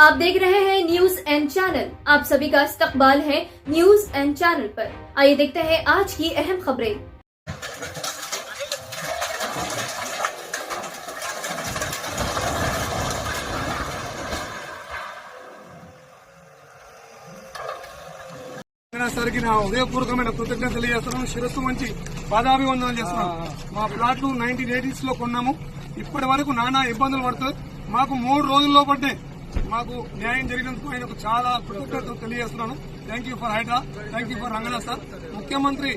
आप देख रहे हैं न्यूज एंड चैनल। आप सभी का इस्तकबाल है न्यूज एंड चैनल पर। आइए देखते हैं आज की अहम खबरें। సార్ కి నా హృదయపూర్వకమైన కృతజ్ఞతలు తెలియజేస్తున్నాను. శిరస్సు మంచి పాదాభివందనలు చేస్తున్నాను. మా ప్లాట్లు 1980s లో కొన్నాము. ఇప్పటి వరకు నానా ఇబ్బందులు పడుతుంది. మాకు 3 రోజుల్లో పట్టే మాకు న్యాయం జరిగినందుకు ఆయనకు చాలా కృతజ్ఞతలు తెలియజేస్తున్నాను. Thank you for HYDRAA, thank you for Ranganath sir. ముఖ్యమంత్రి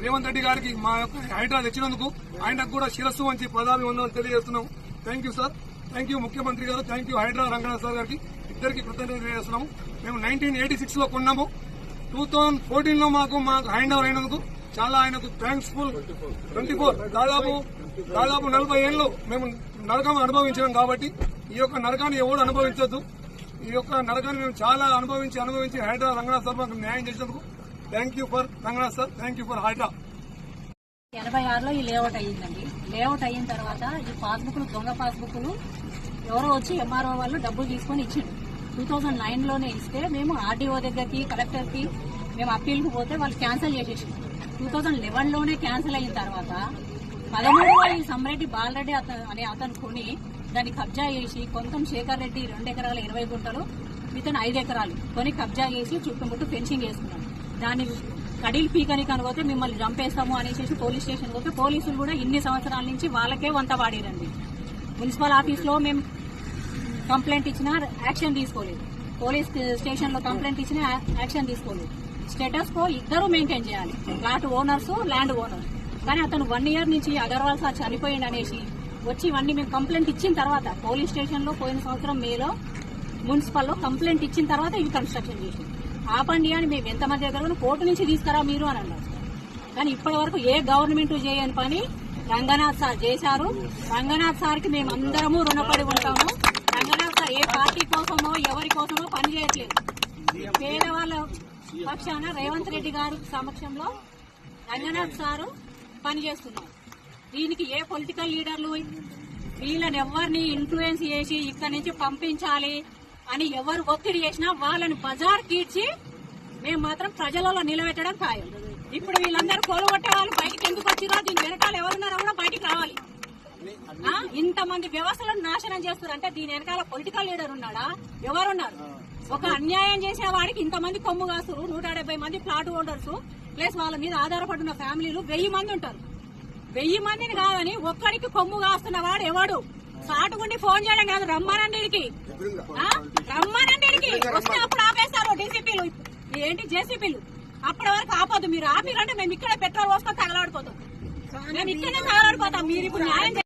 రేవంత్ రెడ్డి గారికి మా యొక్క హైడ్రా తెచ్చినందుకు ఆయనకు కూడా శిరస్సు మంచి పాదాభివందనలు తెలియజేస్తున్నాం. Thank you sir, thank you ముఖ్యమంత్రి గారు, thank you HYDRAA Ranganath sir గారికి ఇద్దరికి కృతజ్ఞతలు తెలియజేస్తున్నాము. మేము 1986 లో కొన్నాము. 2014 లో మాకు హ్యాండ్ ఓవర్ అయినందుకు చాలా ఆయనకు థ్యాంక్స్ఫుల్. 24 దాదాపు 40 ఏళ్లు మేము నరకం అనుభవించినాం కాబట్టి ఈ యొక్క నరకాన్ని ఎవరు అనుభవించొద్దు. ఈ యొక్క నరకాన్ని మేము చాలా అనుభవించి హైడ్రా రంగనాథ్ సార్ మాకు న్యాయం చేసినందుకు thank you for Ranganath sir, thank you for Hydraa. 86లో ఈ లేఅవుట్ అయ్యిందండి. లేఅవుట్ అయిన తర్వాత ఈ పాస్బుక్లు దొంగ పాస్బుక్లు ఎవరో వచ్చి ఎంఆర్ఓ వాళ్ళు డబ్బులు తీసుకొని ఇచ్చిండు. 2009లోనే ఇస్తే మేము ఆర్డీఓ దగ్గరికి కలెక్టర్కి మేము అప్పీల్కి పోతే వాళ్ళు క్యాన్సిల్ చేసేసారు. 2011లోనే క్యాన్సిల్ అయిన తర్వాత 13లో ఈ సమ్రెడ్డి బాలరెడ్డి అనే అతను కొని దాన్ని కబ్జా చేసి కొంతం శేఖర్ రెడ్డి 2 ఎకరాల 20 గుంటలు ఇతను 5 ఎకరాలు కొని కబ్జా చేసి చుట్టుముట్టు ఫెన్సింగ్ చేసుకున్నాం. దాన్ని కడీలు పీకని కనుకోతే మిమ్మల్ని చంపేస్తాము అనేసి పోలీస్ స్టేషన్ పోతే పోలీసులు కూడా ఇన్ని సంవత్సరాల నుంచి వాళ్ళకే వంత వాడిరండి. మున్సిపల్ ఆఫీస్లో మేము కంప్లైంట్ ఇచ్చినా యాక్షన్ తీసుకోలేదు. పోలీస్ స్టేషన్ లో కంప్లైంట్ ఇచ్చినా యాక్షన్ తీసుకోలేదు. స్టేటస్ కో ఇద్దరు మెయింటైన్ చేయాలి, ప్లాట్ ఓనర్స్ ల్యాండ్ ఓనర్. కానీ అతను 1 ఇయర్ నుంచి అగర్వాల్ సార్ చనిపోయింది అనేసి వచ్చి ఇవన్నీ మేము కంప్లైంట్ ఇచ్చిన తర్వాత పోలీస్ స్టేషన్ లో పోయిన సంవత్సరం మేలో మున్సిపల్ లో కంప్లైంట్ ఇచ్చిన తర్వాత ఇవి కన్స్ట్రక్షన్ చేసి ఆపండి అని మేము ఎంతమంది దగ్గర కోర్టు నుంచి తీసుకురా మీరు అని అన్నారు. కానీ ఇప్పటి వరకు ఏ గవర్నమెంట్ చేయని పని రంగనాథ్ సార్ చేశారు. రంగనాథ్ సార్ కి మేము అందరము రుణపడి ఉంటాము. రంగనాథ్ సార్ ఏ పార్టీ కోసమో ఎవరి కోసమో పనిచేయట్లేదు. పేదవాళ్ళ పక్షాన రేవంత్ రెడ్డి గారి సమక్షంలో రంగనాథ్ సారు పనిచేస్తున్నారు. దీనికి ఏ పొలిటికల్ లీడర్లు వీళ్ళని ఎవరిని ఇన్ఫ్లుయెన్స్ చేసి ఇక్కడి నుంచి పంపించాలి అని ఎవరు ఒత్తిడి చేసినా వాళ్ళని బజార్ కీడ్చి మేము మాత్రం ప్రజలలో నిలబెట్టడం ఖాయం. ఇప్పుడు వీళ్ళందరూ కోలుగొట్టే వాళ్ళు బయటకు ఎందుకు వచ్చిరో దీని వెనకాల ఎవరున్నారో కూడా బయటికి రావాలి. ఇంతమంది వ్యవస్థలను నాశనం చేస్తారు అంటే దీని వెనకాల పొలిటికల్ లీడర్ ఉన్నాడా? ఎవరున్నారు? ఒక అన్యాయం చేసేవాడికి ఇంతమంది కొమ్ము కాస్తారు. 170 మంది ప్లాట్ ఓనర్స్ ప్లస్ వాళ్ళ మీద ఆధారపడిన ఫ్యామిలీలు 1000 మంది ఉంటారు. 1000 మందిని కాదని ఒక్కడికి కొమ్ము కాస్తున్న వాడు ఎవడు? సాటుగుండి ఫోన్ చేయడం కాదు, రమ్మనండికి వస్తే అప్పుడు ఆపేస్తారు డీసీపీలు, ఏంటి జేసీపీలు. అప్పటి వరకు ఆపొద్దు. మీరు ఆపిరంటే మేము ఇక్కడ పెట్రోల్ పోసుకొని తగలాడిపోతాం. మేము ఇక్కడనే తగలాడిపోతాం. మీరు ఇప్పుడు న్యాయం